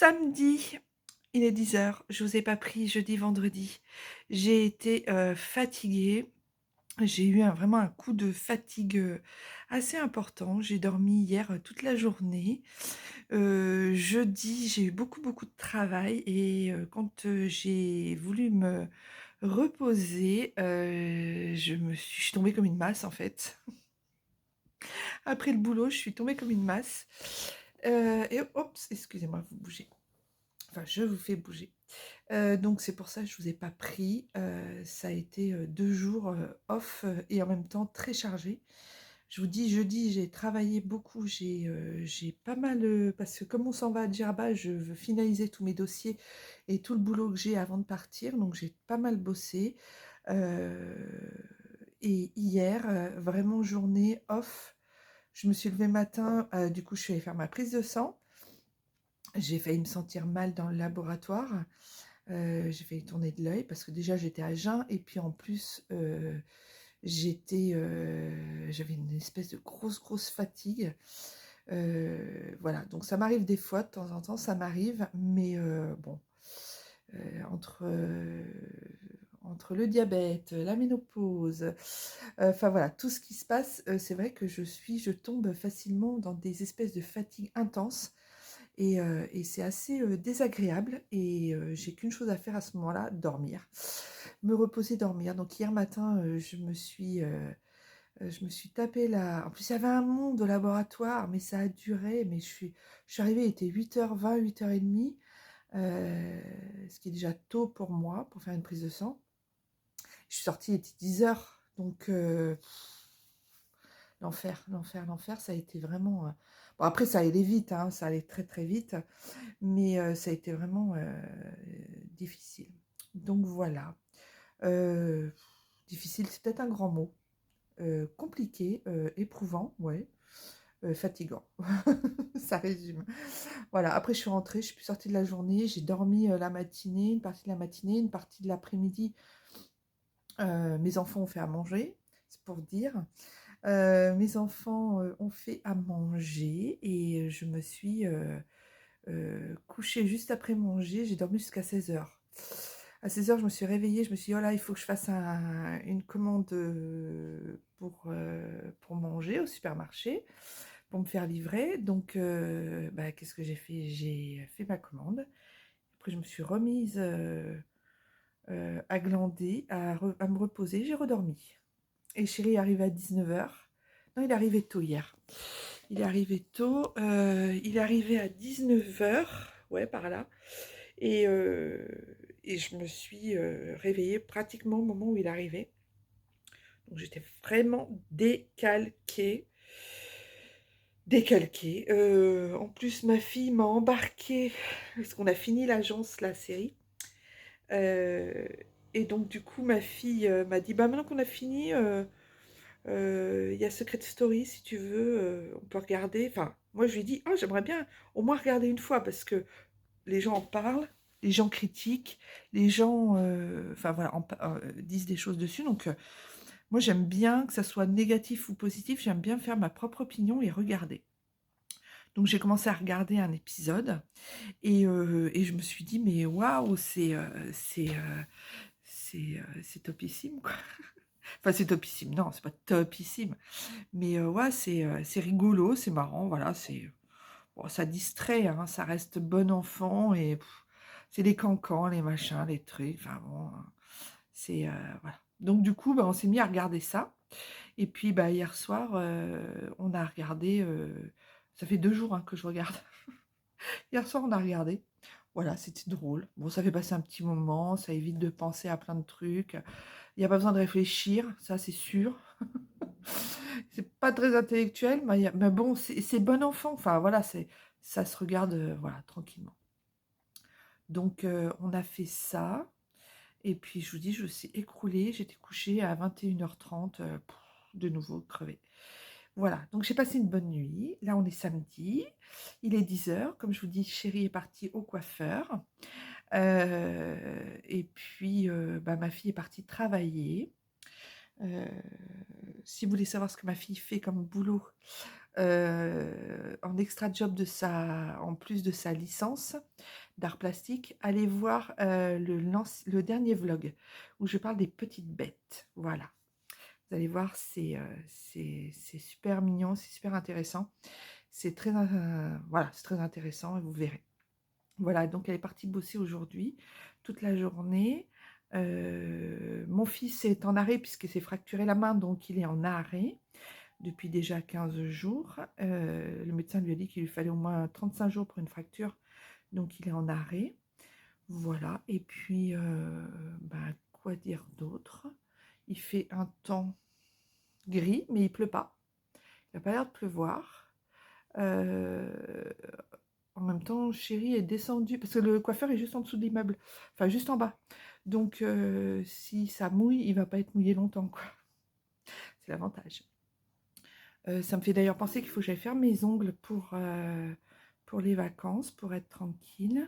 Samedi, il est 10 heures. Je vous ai pas pris jeudi, vendredi. J'ai été, fatiguée. J'ai eu vraiment un coup de fatigue, assez important. J'ai dormi hier, toute la journée. Jeudi, j'ai eu beaucoup, beaucoup de travail et quand, j'ai voulu me reposer, je suis tombée comme une masse, en fait. Après le boulot, je suis tombée comme une masse, et oups, excusez-moi, vous bougez. Enfin, je vous fais bouger. Donc c'est pour ça que je vous ai pas pris. Ça a été, 2 jours, off, et en même temps très chargés. Je vous dis, jeudi, j'ai travaillé beaucoup. J'ai pas mal, parce que comme on s'en va à Djerba, je veux finaliser tous mes dossiers et tout le boulot que j'ai avant de partir, donc j'ai pas mal bossé. Heu et hier, vraiment journée off. Je me suis levée matin, du coup, je suis allée faire ma prise de sang. J'ai failli me sentir mal dans le laboratoire. J'ai failli tourner de l'œil parce que déjà j'étais à jeun et puis en plus, j'avais une espèce de grosse, grosse fatigue. Voilà, donc ça m'arrive des fois, de temps en temps, ça m'arrive, mais bon, entre le diabète, la ménopause, enfin voilà, tout ce qui se passe, c'est vrai que je tombe facilement dans des espèces de fatigue intenses et c'est assez, désagréable et j'ai qu'une chose à faire à ce moment-là, dormir. Me reposer, dormir. Donc hier matin, je me suis tapé la en plus il y avait un monde au laboratoire, mais ça a duré, mais je suis arrivée, il était 8h20, 8h30, ce qui est déjà tôt pour moi, pour faire une prise de sang. Je suis sortie, il était 10h, donc l'enfer, l'enfer, l'enfer, ça a été vraiment, bon après ça allait vite, hein, ça allait très, très vite. Mais ça a été vraiment, difficile. Donc voilà, heu, difficile, c'est peut-être un grand mot. Compliqué, éprouvant, ouais, fatigant. Ça résume. Voilà, après je suis rentrée, je suis plus sortie de la journée, j'ai dormi, la matinée, une partie de la matinée, une partie de l'après-midi, mes enfants ont fait à manger, c'est pour dire. Mes enfants, ont fait à manger et je me suis, couchée juste après manger, j'ai dormi jusqu'à 16h. À 16h, je me suis réveillée, je me suis dit: «Oh là, il faut que je fasse une commande, pour manger au supermarché, pour me faire livrer». Donc bah, qu'est-ce que j'ai fait? J'ai fait ma commande. Après je me suis remise, à glander, à me reposer, j'ai redormi et chéri est arrivé à 19h. Non, il est arrivé tôt hier. Il est arrivé tôt, il est arrivé à 19h, ouais, par là, et je me suis, réveillée pratiquement au moment où il arrivait. Donc j'étais vraiment décalquée, décalquée. En plus, ma fille m'a embarquée parce qu'on a fini l'agence, la série, heu et donc du coup, ma fille, m'a dit: «Bah, maintenant qu'on a fini, il y a Secret Story si tu veux, on peut regarder». Enfin, moi je lui ai dit: «Ah, j'aimerais bien au moins regarder une fois parce que les gens en parlent, les gens critiquent, les gens, enfin voilà, disent des choses dessus, donc moi j'aime bien que ça soit négatif ou positif, j'aime bien faire ma propre opinion et regarder». Donc j'ai commencé à regarder un épisode et je me suis dit: «Mais waouh, c'est topissime, quoi». Enfin, c'est topissime, non, c'est pas topissime, mais ouais, c'est rigolo, c'est marrant, voilà, bon, ça distrait, hein, ça reste bon enfant et c'est les cancans, les machins, les trucs, enfin bon, c'est, voilà. Donc du coup, bah, on s'est mis à regarder ça et puis, bah, hier soir, on a regardé, ça fait 2 jours, hein, que je regarde. Hier soir, on a regardé. Voilà, c'était drôle. Bon, ça fait passer un petit moment, ça évite de penser à plein de trucs. Il y a pas besoin de réfléchir, ça, c'est sûr. C'est pas très intellectuel, mais bon, c'est bon enfant. Enfin voilà, ça se regarde, voilà, tranquillement. Donc on a fait ça et puis je vous dis, je me suis écroulée, j'étais couchée à 21h30, de nouveau crevée. Voilà, donc j'ai passé une bonne nuit. Là, on est samedi, il est 10h. Comme je vous dis, chéri est parti au coiffeur, et puis, bah, ma fille est partie travailler. Heu, Si vous voulez savoir ce que ma fille fait comme boulot, en extra job en plus de sa licence d'art plastique, allez voir, le dernier vlog où je parle des petites bêtes. Voilà. Vous allez voir, c'est super mignon, c'est super intéressant. C'est très, voilà, c'est très intéressant et vous verrez. Voilà, donc elle est partie bosser aujourd'hui, toute la journée. Mon fils est en arrêt puisqu'il s'est fracturé la main, donc il est en arrêt depuis déjà 15 jours. Le médecin lui a dit qu'il lui fallait au moins 35 jours pour une fracture, donc il est en arrêt. Voilà, et puis, bah, quoi dire d'autre? Il fait un temps gris, mais il pleut pas. Il n'a pas l'air de pleuvoir. Euh, En même temps, chérie est descendue, parce que le coiffeur est juste en dessous de l'immeuble, enfin juste en bas. Donc, si ça mouille, il va pas être mouillé longtemps, quoi. C'est l'avantage. Ça me fait d'ailleurs penser qu'il faut que j'aille faire mes ongles pour les vacances, pour être tranquille.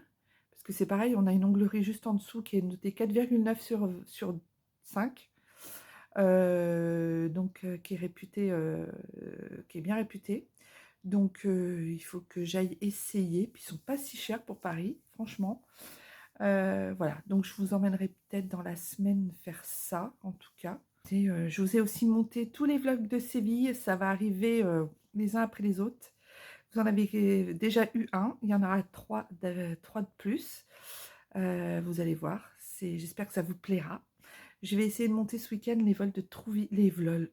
Parce que c'est pareil, on a une onglerie juste en dessous qui est notée 4,9 sur 5. Donc, qui est réputée, qui est bien réputée. Donc, il faut que j'aille essayer. Puis, ils sont pas si chers pour Paris, franchement. Voilà, donc je vous emmènerai peut-être dans la semaine faire ça, en tout cas. Et, je vous ai aussi monté tous les vlogs de Séville. Ça va arriver les uns après les autres. Vous en avez déjà eu un. Il y en aura trois de plus. Vous allez voir. J'espère que ça vous plaira. Je vais essayer de monter ce week-end les vols de Trouville, les vlogs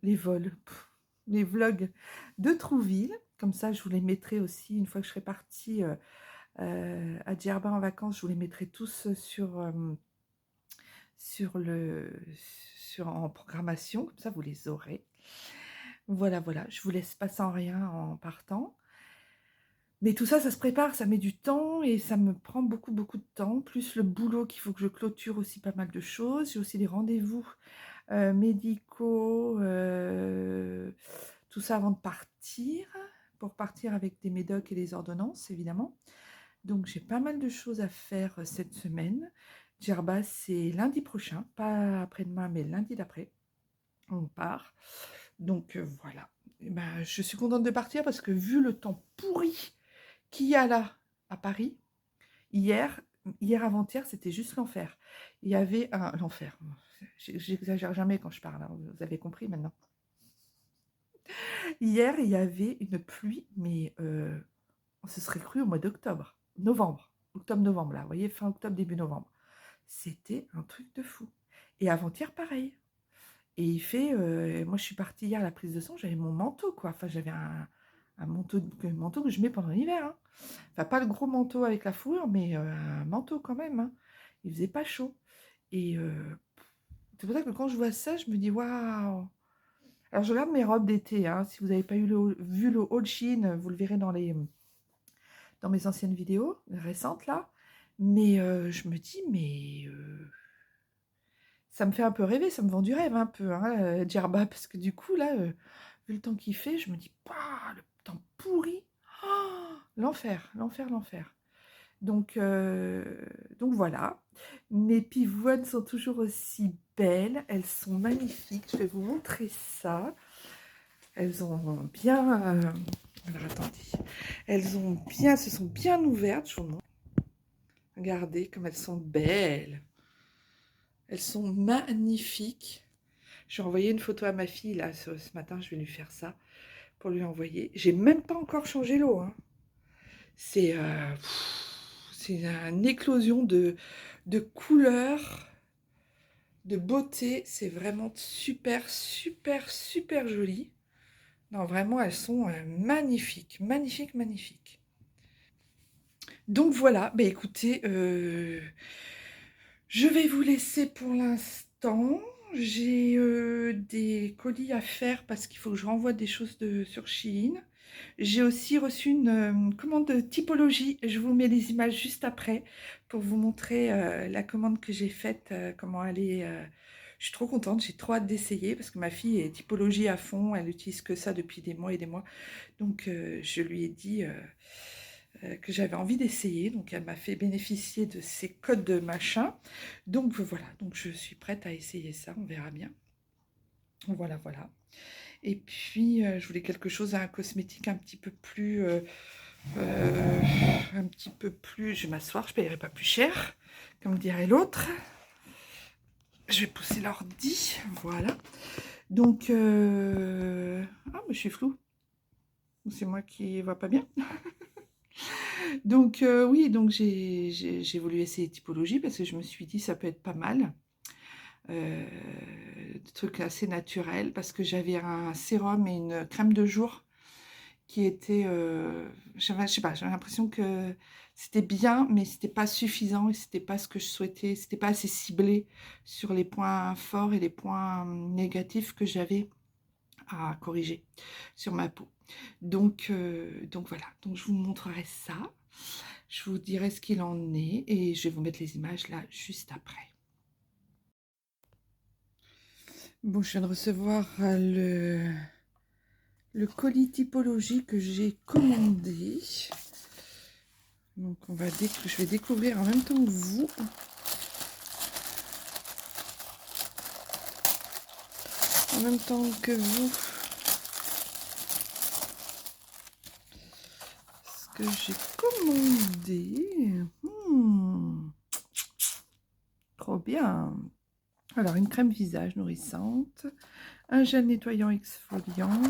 de Trouville. Comme ça, je vous les mettrai aussi une fois que je serai partie à Djerba en vacances. Je vous les mettrai tous en programmation. Comme ça, vous les aurez. Voilà, voilà. Je vous laisse pas sans rien en partant. Mais tout ça, ça se prépare, ça met du temps et ça me prend beaucoup, beaucoup de temps. Plus le boulot qu'il faut que je clôture aussi pas mal de choses. J'ai aussi des rendez-vous médicaux, tout ça avant de partir, pour partir avec des médocs et des ordonnances, évidemment. Donc, j'ai pas mal de choses à faire cette semaine. Djerba, c'est lundi prochain, pas après-demain, mais lundi d'après. On part. Donc, voilà. Et ben, je suis contente de partir parce que vu le temps pourri qu'il y a là, à Paris, hier avant-hier, c'était juste l'enfer. Il y avait l'enfer. J'exagère jamais quand je parle, hein, vous avez compris maintenant. Hier, il y avait une pluie, mais on se serait cru au mois d'octobre, novembre, octobre-novembre, là, vous voyez, fin octobre, début novembre. C'était un truc de fou. Et avant-hier, pareil. Et il fait, moi je suis partie hier à la prise de sang, j'avais mon manteau, quoi. Enfin, j'avais un manteau que je mets pendant l'hiver, hein. Enfin, pas le gros manteau avec la fourrure, mais un manteau quand même, hein. Il faisait pas chaud. Et c'est pour ça que quand je vois ça, je me dis, waouh! Alors, je regarde mes robes d'été, hein. Si vous n'avez pas vu le haul Shein, vous le verrez dans mes anciennes vidéos récentes, là. Mais je me dis, mais ça me fait un peu rêver, ça me vend du rêve un peu, hein, Djerba, parce que du coup, là, vu le temps qu'il fait, je me dis, bah, le temps pourri, oh, l'enfer, l'enfer, l'enfer. Donc voilà, mes pivoines sont toujours aussi belles, elles sont magnifiques, je vais vous montrer ça. Elles ont bien, alors attendez, elles se sont bien ouvertes, je vous montre. Regardez comme elles sont belles. Elles sont magnifiques. J'ai envoyé une photo à ma fille, là, ce matin, je vais lui faire ça, pour lui envoyer. J'ai même pas encore changé l'eau, hein. C'est une éclosion de couleurs, de beauté. C'est vraiment super, super, super joli. Non, vraiment, elles sont magnifiques, magnifiques, magnifiques. Donc voilà, bah écoutez, je vais vous laisser pour l'instant. J'ai des colis à faire parce qu'il faut que je renvoie des choses sur Shein. J'ai aussi reçu une commande de typologie. Je vous mets les images juste après pour vous montrer la commande que j'ai faite, comment elle est. Je suis trop contente, j'ai trop hâte d'essayer parce que ma fille est typologie à fond, elle utilise que ça depuis des mois et des mois. Donc je lui ai dit que j'avais envie d'essayer, donc elle m'a fait bénéficier de ces codes de machin. Donc voilà, donc je suis prête à essayer ça, on verra bien. Voilà, voilà. Et puis, je voulais quelque chose, un cosmétique un petit peu plus, je vais m'asseoir, je ne payerai pas plus cher, comme dirait l'autre. Je vais pousser l'ordi, voilà. Donc, ah, mais je suis floue. C'est moi qui vois pas bien. Donc, oui, donc j'ai voulu essayer typologie parce que je me suis dit ça peut être pas mal. Des trucs assez naturels parce que j'avais un sérum et une crème de jour qui était, je sais pas, j'avais l'impression que c'était bien, mais c'était pas suffisant et c'était pas ce que je souhaitais, c'était pas assez ciblé sur les points forts et les points négatifs que j'avais à corriger sur ma peau. Donc voilà, donc je vous montrerai ça, je vous dirai ce qu'il en est et je vais vous mettre les images là juste après. Bon, je viens de recevoir le colis typologie que j'ai commandé. Donc je vais découvrir en même temps que vous. En même temps que vous. Ce que j'ai commandé. Trop bien. Alors, une crème visage nourrissante. Un gel nettoyant exfoliant.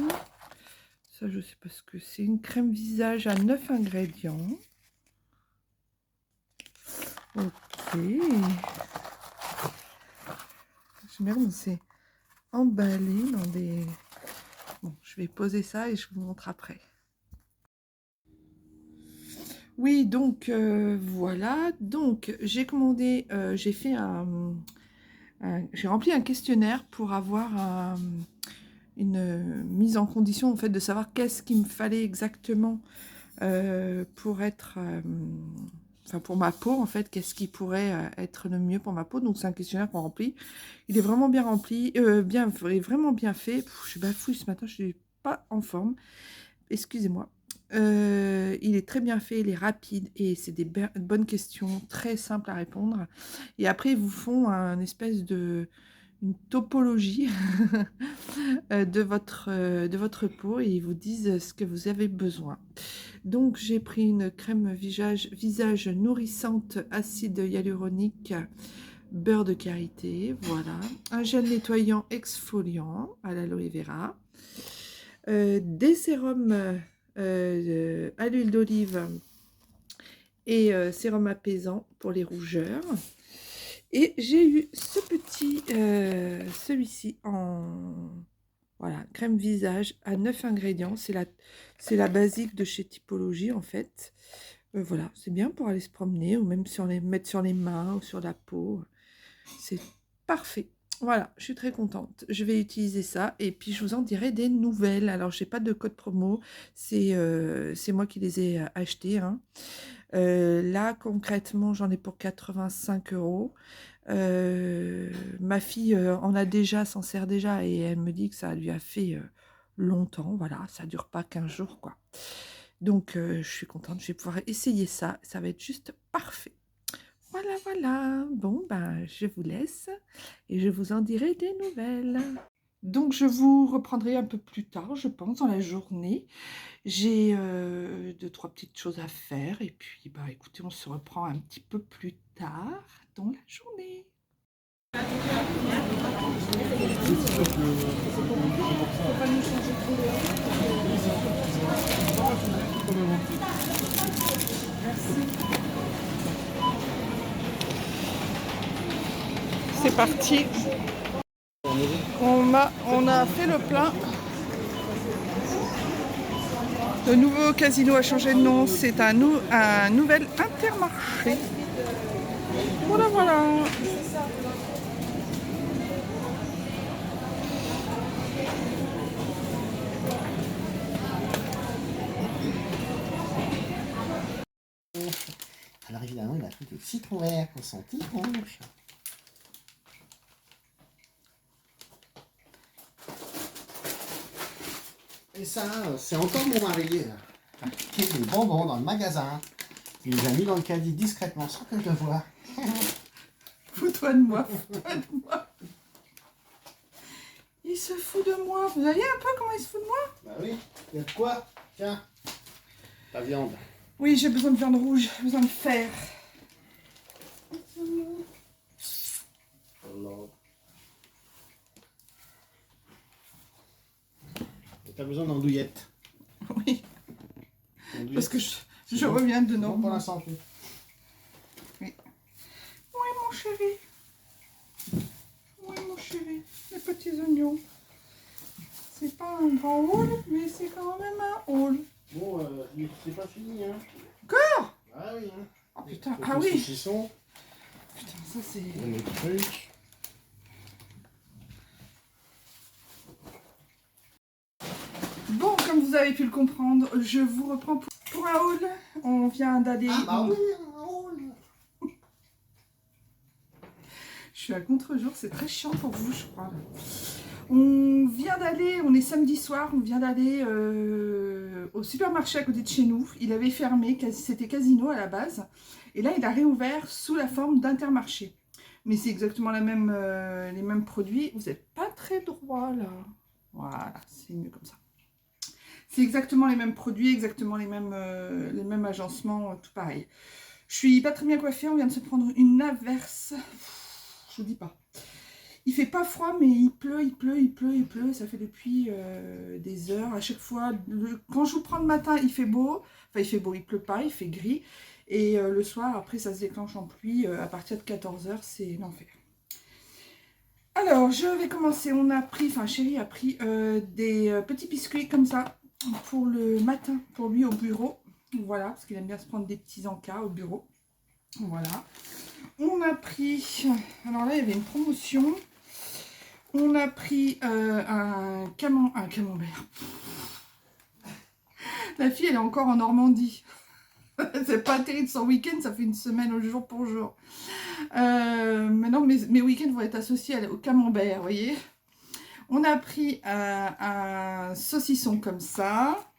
Ça, je sais pas ce que c'est. Une crème visage à 9 ingrédients. Ok. J'aime bien comment c'est emballé dans des... Bon, je vais poser ça et je vous montre après. Oui, donc voilà. Donc, j'ai commandé, j'ai fait j'ai rempli un questionnaire pour avoir une mise en condition, en fait, de savoir qu'est-ce qu'il me fallait exactement pour être... enfin, pour ma peau, en fait, qu'est-ce qui pourrait être le mieux pour ma peau. Donc, c'est un questionnaire qu'on remplit. Il est vraiment bien rempli, vraiment bien fait. Je suis bafouille ce matin, je suis pas en forme. Excusez-moi. Il est très bien fait, il est rapide et c'est des bonnes questions, très simples à répondre. Et après, ils vous font une espèce de une topologie de votre peau et ils vous disent ce que vous avez besoin. Donc, j'ai pris une crème visage nourrissante, acide hyaluronique, beurre de karité, voilà. Un gel nettoyant exfoliant à l'aloe vera. Des sérums à l'huile d'olive et sérum apaisant pour les rougeurs. Et j'ai eu celui-ci en voilà, crème visage à 9 ingrédients. C'est la basique de chez Typologie en fait. Voilà, c'est bien pour aller se promener ou même mettre sur les mains ou sur la peau. C'est parfait. Voilà, je suis très contente. Je vais utiliser ça et puis je vous en dirai des nouvelles. Alors, je n'ai pas de code promo. C'est moi qui les ai achetés. Hein. Là, concrètement, j'en ai pour 85 €. Ma fille en a déjà, s'en sert déjà et elle me dit que ça lui a fait longtemps. Voilà, ça ne dure pas 15 jours, quoi. Donc, je suis contente. Je vais pouvoir essayer ça. Ça va être juste parfait. Voilà, voilà. Bon, ben, je vous laisse et je vous en dirai des nouvelles. Donc, je vous reprendrai un peu plus tard, je pense, dans la journée. J'ai 2-3 petites choses à faire et puis, bah, écoutez, on se reprend un petit peu plus tard dans la journée. C'est parti. On a fait le plein. Le nouveau casino a changé de nom. C'est un nouvel Intermarché. Voilà, voilà. Alors évidemment, il a pris le citron vert pour son petit rouge. Et ça, c'est encore mon mari qui a des bonbons dans le magasin. Il les a mis dans le caddie discrètement sans que je le voie. Fous-toi de moi, fous-toi de moi. Il Il se fout de moi. Vous voyez un peu comment il se fout de moi? Bah oui, il y a de quoi? Tiens, ta viande. Oui, j'ai besoin de viande rouge, j'ai besoin de fer. Et t'as besoin d'andouillettes. Oui, parce que je bon. reviens de Bon Normandie. pour la santé. Oui. Oui, mon chéri. Oui, mon chéri. Les petits oignons. C'est pas un grand haul, mais c'est quand même un haul. Bon, c'est pas fini, hein. Encore? Ah oui, hein. Oh putain, Les ah oui. saucissons, Putain, ça c'est... les trucs. Bon, comme vous avez pu le comprendre, je vous reprends pour un haul. On vient d'aller... Ah bah oui, un haul. Je suis à contre-jour, c'est très chiant pour vous, je crois. On vient d'aller, on est samedi soir, on vient d'aller au supermarché à côté de chez nous. Il avait fermé, c'était Casino à la base. Et là, il a réouvert sous la forme d'Intermarché. Mais c'est exactement les mêmes produits. Vous n'êtes pas très droit là. Voilà, c'est mieux comme ça. C'est exactement les mêmes produits, exactement les mêmes agencements, tout pareil. Je suis pas très bien coiffée, on vient de se prendre une averse. Je vous dis pas. Il fait pas froid, mais il pleut, il pleut, il pleut, il pleut. Ça fait depuis des heures. À chaque fois, quand je vous prends le matin, il fait beau. Enfin, il fait beau, il pleut pas, il fait gris. Et le soir, après, ça se déclenche en pluie. À partir de 14 h, c'est l'enfer. Alors, je vais commencer. On a pris, enfin, chérie a pris des petits biscuits comme ça pour le matin, pour lui au bureau. Voilà, parce qu'il aime bien se prendre des petits encas au bureau. Voilà. On a pris, alors là, il y avait une promotion. On a pris un camembert. La fille, elle est encore en Normandie. C'est pas terrible son week-end, ça fait une semaine au jour pour jour. Maintenant, mes week-ends vont être associés au camembert, vous voyez. On a pris un saucisson comme ça.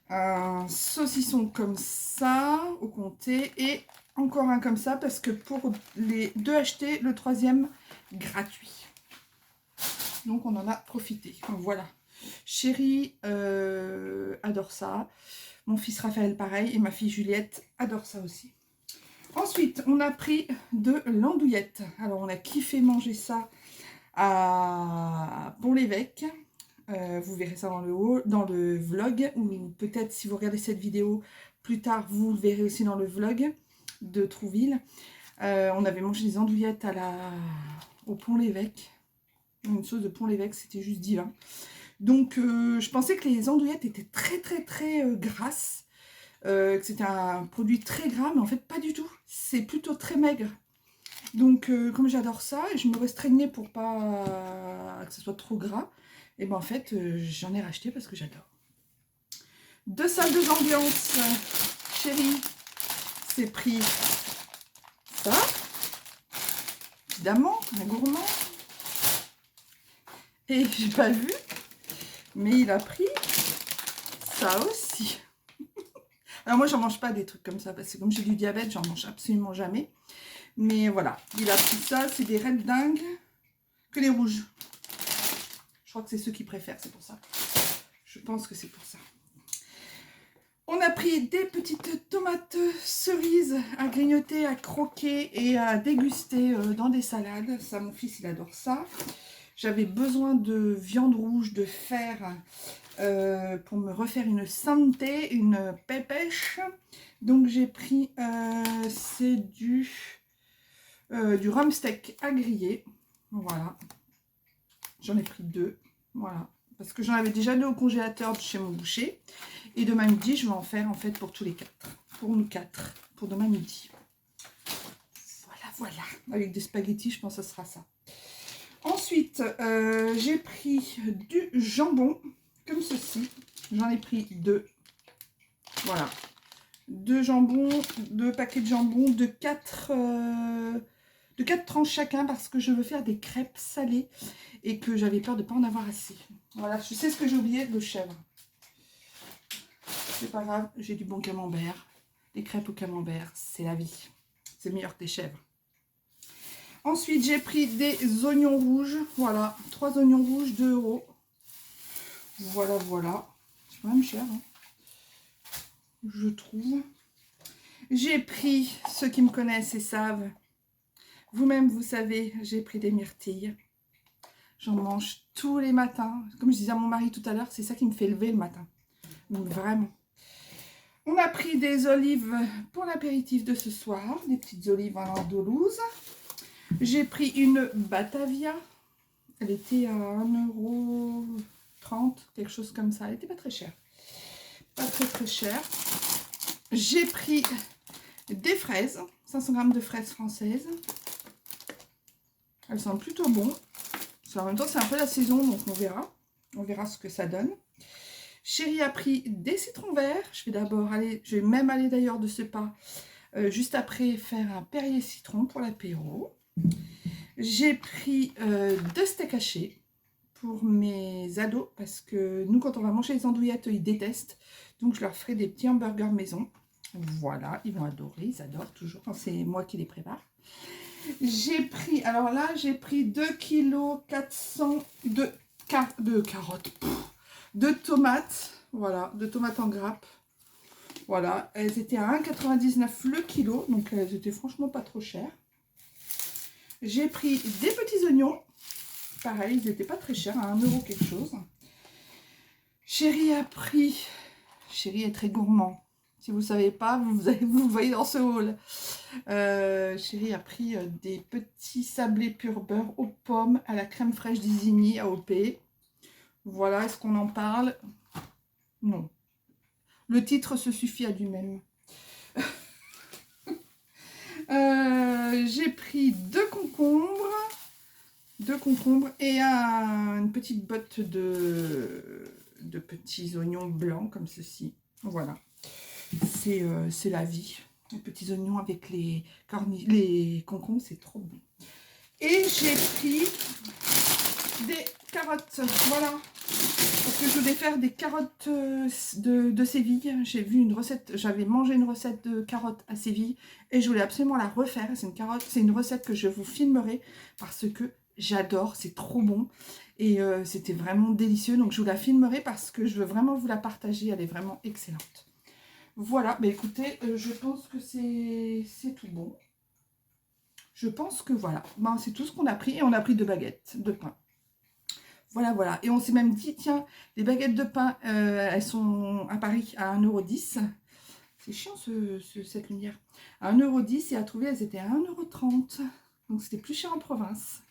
Un saucisson comme ça, au comté. Et encore un comme ça, parce que pour les deux achetés, le troisième gratuit. Donc on en a profité. Voilà. Chérie adore ça. Mon fils Raphaël pareil. Et ma fille Juliette adore ça aussi. Ensuite, on a pris de l'andouillette. Alors on a kiffé manger ça à Pont-l'Évêque. Vous verrez ça dans le vlog. Ou peut-être si vous regardez cette vidéo plus tard, vous le verrez aussi dans le vlog de Trouville. On avait mangé des andouillettes au Pont-l'Évêque. Une sauce de Pont-l'Évêque, c'était juste divin. Donc, je pensais que les andouillettes étaient très, très, très grasses. Que c'était un produit très gras, mais en fait, pas du tout. C'est plutôt très maigre. Donc, comme j'adore ça, et je me restreignais pour pas que ce soit trop gras, et ben en fait, j'en ai racheté parce que j'adore. 2 salles d'ambiance, chérie. C'est pris ça. Évidemment, un gourmand. Et j'ai pas vu, mais il a pris ça aussi. Alors moi, j'en mange pas des trucs comme ça, parce que comme j'ai du diabète, j'en mange absolument jamais. Mais voilà, il a pris ça, c'est des Red Dingues, que les rouges. Je crois que c'est ceux qui préfèrent, c'est pour ça. Je pense que c'est pour ça. On a pris des petites tomates cerises à grignoter, à croquer et à déguster dans des salades. Ça, mon fils, il adore ça. J'avais besoin de viande rouge, de fer, pour me refaire une santé, une pépèche. Donc j'ai pris, c'est du rhum steak à griller. Voilà. J'en ai pris 2. Voilà. Parce que j'en avais déjà 2 au congélateur de chez mon boucher. Et demain midi, je vais en faire en fait pour tous les 4. Pour nous 4. Pour demain midi. Voilà, voilà. Avec des spaghettis, je pense que ce sera ça. Ensuite, j'ai pris du jambon, comme ceci. J'en ai pris 2. Voilà. 2 jambons, 2 paquets de jambon, de 4 tranches chacun, parce que je veux faire des crêpes salées et que j'avais peur de ne pas en avoir assez. Voilà, je sais ce que j'ai oublié, le chèvre. C'est pas grave, j'ai du bon camembert. Les crêpes au camembert, c'est la vie. C'est meilleur que les chèvres. Ensuite, j'ai pris des oignons rouges. Voilà, 3 oignons rouges, 2 €. Voilà, voilà. C'est quand même cher, hein, je trouve. J'ai pris, ceux qui me connaissent et savent, vous-même, vous savez, j'ai pris des myrtilles. J'en mange tous les matins. Comme je disais à mon mari tout à l'heure, c'est ça qui me fait lever le matin. Donc, vraiment. On a pris des olives pour l'apéritif de ce soir. Des petites olives en Andalouse. J'ai pris une Batavia. Elle était à 1,30 €, quelque chose comme ça. Elle n'était pas très chère. Pas très très chère. J'ai pris des fraises. 500 g de fraises françaises. Elles sont plutôt bonnes. En même temps, c'est un peu la saison, donc on verra. On verra ce que ça donne. Chérie a pris des citrons verts. Je vais même aller d'ailleurs de ce pas, juste après, faire un Perrier citron pour l'apéro. J'ai pris 2 steaks hachés pour mes ados, parce que nous, quand on va manger les andouillettes, ils détestent. Donc, je leur ferai des petits hamburgers maison. Voilà, ils vont adorer, ils adorent toujours quand c'est moi qui les prépare. J'ai pris, alors là, j'ai pris 2,4 kg de carottes, de tomates, voilà, de tomates en grappe. Voilà, elles étaient à 1,99 € le kilo, donc elles étaient franchement pas trop chères. J'ai pris des petits oignons, pareil, ils n'étaient pas très chers, à 1 € quelque chose. Chérie a pris, Chérie est très gourmand. Si vous ne savez pas, vous voyez dans ce haul. Chérie a pris des petits sablés pur beurre aux pommes à la crème fraîche d'Isigny AOP. Voilà, est-ce qu'on en parle? Non. Le titre se suffit à lui-même. J'ai pris 2 concombres et une petite botte de petits oignons blancs comme ceci. Voilà. C'est la vie. Les petits oignons avec les concombres, c'est trop bon. Et j'ai pris des carottes. Voilà. Parce que je voulais faire des carottes de Séville. J'ai vu une recette, j'avais mangé une recette de carottes à Séville et je voulais absolument la refaire. C'est une recette que je vous filmerai parce que j'adore, c'est trop bon. Et c'était vraiment délicieux. Donc je vous la filmerai parce que je veux vraiment vous la partager. Elle est vraiment excellente. Voilà, mais écoutez, je pense que c'est tout bon. Je pense que voilà, ben, c'est tout ce qu'on a pris. Et on a pris 2 baguettes de pain. Voilà, voilà. Et on s'est même dit, tiens, les baguettes de pain, elles sont à Paris à 1,10 €. C'est chiant cette lumière. À 1,10 € et à trouver, elles étaient à 1,30 €. Donc c'était plus cher en province.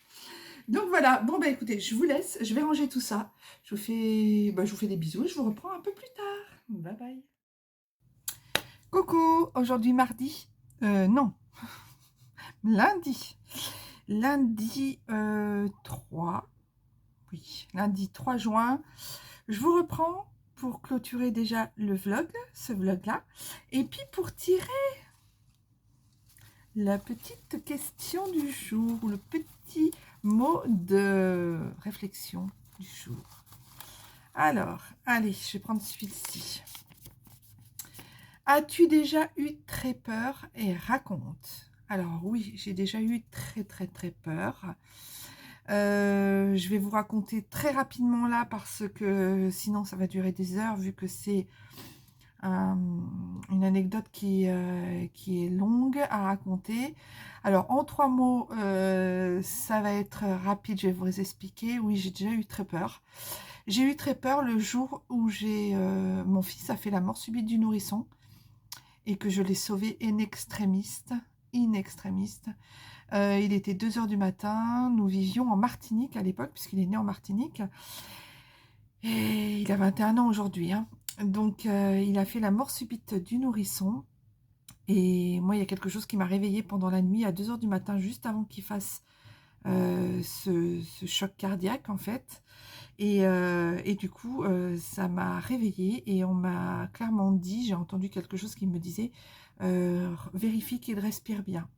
Donc voilà, bon bah écoutez, je vous laisse, je vais ranger tout ça. Je vous fais des bisous et je vous reprends un peu plus tard. Bye bye. Coucou, aujourd'hui mardi, non, lundi, lundi 3, oui, lundi 3 juin, je vous reprends pour clôturer déjà le vlog, ce vlog-là, et puis pour tirer la petite question du jour, ou le petit mot de réflexion du jour. Alors, allez, je vais prendre celui-ci. As-tu déjà eu très peur? Et raconte. Alors oui, j'ai déjà eu très peur. Je vais vous raconter très rapidement là parce que sinon ça va durer des heures vu que c'est une anecdote qui est longue à raconter. Alors en 3 mots, ça va être rapide, je vais vous expliquer. Oui, j'ai déjà eu très peur. J'ai eu très peur le jour où mon fils a fait la mort subite du nourrisson et que je l'ai sauvé in extremis. Il était 2 h du matin, nous vivions en Martinique à l'époque, puisqu'il est né en Martinique, et il a 21 ans aujourd'hui, hein. Donc il a fait la mort subite du nourrisson, et moi il y a quelque chose qui m'a réveillée pendant la nuit à 2 h du matin, juste avant qu'il fasse ce choc cardiaque en fait, et du coup ça m'a réveillée et on m'a clairement dit, j'ai entendu quelque chose qui me disait vérifie qu'il respire bien,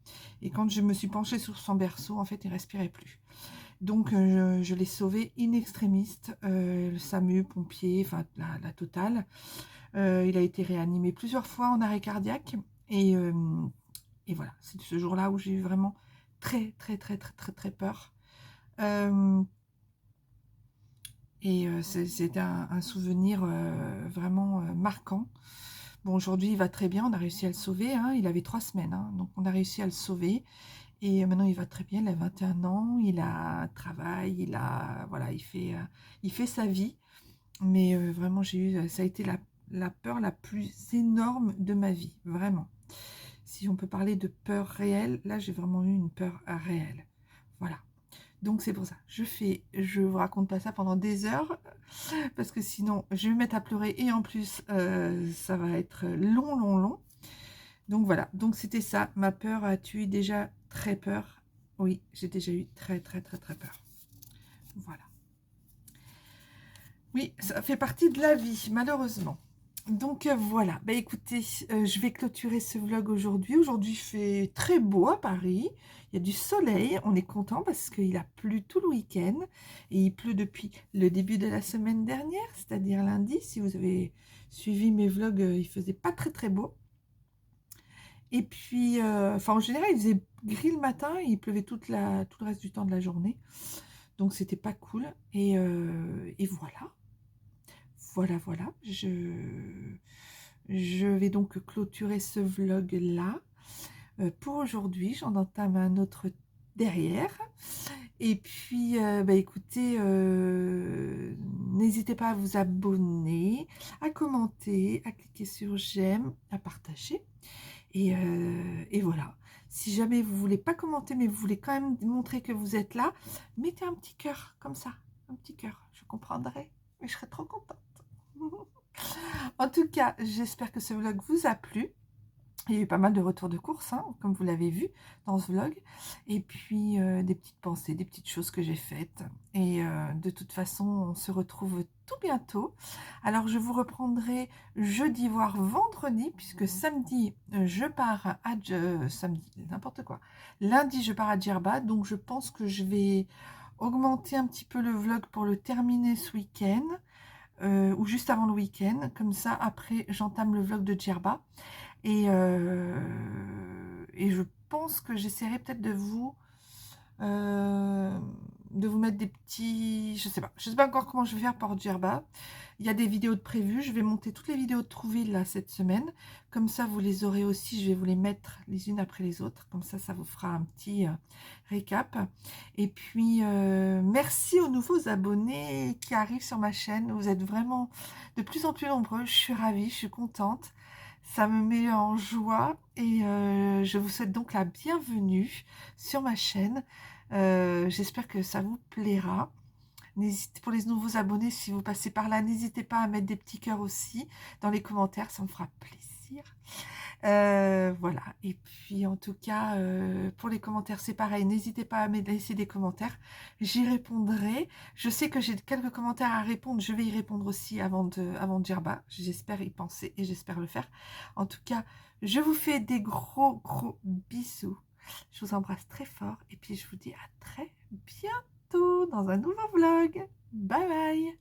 et quand je me suis penchée sur son berceau, en fait il respirait plus. Donc je l'ai sauvé in extremis, le SAMU, pompier, enfin la totale. Il a été réanimé plusieurs fois en arrêt cardiaque, et voilà, c'est ce jour-là où j'ai eu vraiment très, très, très, très, très, très peur. C'était un souvenir vraiment marquant. Bon, aujourd'hui, il va très bien, on a réussi à le sauver, hein. Il avait 3 semaines, hein, donc on a réussi à le sauver. Et maintenant, il va très bien, il a 21 ans, il a un travail, voilà, il fait sa vie. Mais vraiment, ça a été la peur la plus énorme de ma vie, vraiment. Si on peut parler de peur réelle, là, j'ai vraiment eu une peur réelle. Voilà. Donc, c'est pour ça. Je vous raconte pas ça pendant des heures, parce que sinon, je vais me mettre à pleurer. Et en plus, ça va être long, long, long. Donc, voilà. Donc, c'était ça. Ma peur a-tu eu déjà très peur? Oui, j'ai déjà eu très, très, très, très peur. Voilà. Oui, ça fait partie de la vie, malheureusement. Donc voilà, bah écoutez, je vais clôturer ce vlog aujourd'hui. Aujourd'hui, il fait très beau à Paris. Il y a du soleil, on est content parce qu'il a plu tout le week-end. Et il pleut depuis le début de la semaine dernière, c'est-à-dire lundi. Si vous avez suivi mes vlogs, il faisait pas très très beau. Et puis, enfin en général, il faisait gris le matin et il pleuvait tout le reste du temps de la journée. Donc c'était pas cool. Et voilà. Voilà. Je vais donc clôturer ce vlog-là. Pour aujourd'hui, j'en entame un autre derrière. Et puis, bah, écoutez, n'hésitez pas à vous abonner, à commenter, à cliquer sur j'aime, à partager. Et voilà. Si jamais vous ne voulez pas commenter, mais vous voulez quand même montrer que vous êtes là, mettez un petit cœur comme ça. Un petit cœur. Je comprendrai. Mais je serais trop contente. En tout cas, j'espère que ce vlog vous a plu. Il y a eu pas mal de retours de course, hein, comme vous l'avez vu dans ce vlog. Et puis, des petites pensées, des petites choses que j'ai faites. Et de toute façon, on se retrouve tout bientôt. Alors, je vous reprendrai jeudi, voire vendredi, puisque samedi, je pars à... samedi, n'importe quoi. Lundi, je pars à Djerba. Donc, je pense que je vais augmenter un petit peu le vlog pour le terminer ce week-end. Ou juste avant le week-end. Comme ça, après, j'entame le vlog de Djerba. Et je pense que j'essaierai peut-être de vous mettre des petits... Je sais pas encore comment je vais faire pour Djerba. Il y a des vidéos de prévues. Je vais monter toutes les vidéos de Trouville là cette semaine. Comme ça, vous les aurez aussi. Je vais vous les mettre les unes après les autres. Comme ça vous fera un petit récap. Et puis, merci aux nouveaux abonnés qui arrivent sur ma chaîne. Vous êtes vraiment de plus en plus nombreux. Je suis ravie, je suis contente. Ça me met en joie et je vous souhaite donc la bienvenue sur ma chaîne. J'espère que ça vous plaira. Pour les nouveaux abonnés, si vous passez par là, n'hésitez pas à mettre des petits cœurs aussi dans les commentaires, ça me fera plaisir. Voilà, et puis en tout cas, pour les commentaires, c'est pareil, n'hésitez pas à me laisser des commentaires, j'y répondrai. Je sais que j'ai quelques commentaires à répondre, je vais y répondre aussi avant Djerba, j'espère y penser et j'espère le faire. En tout cas, je vous fais des gros bisous, je vous embrasse très fort, et puis je vous dis à très bientôt dans un nouveau vlog. Bye bye.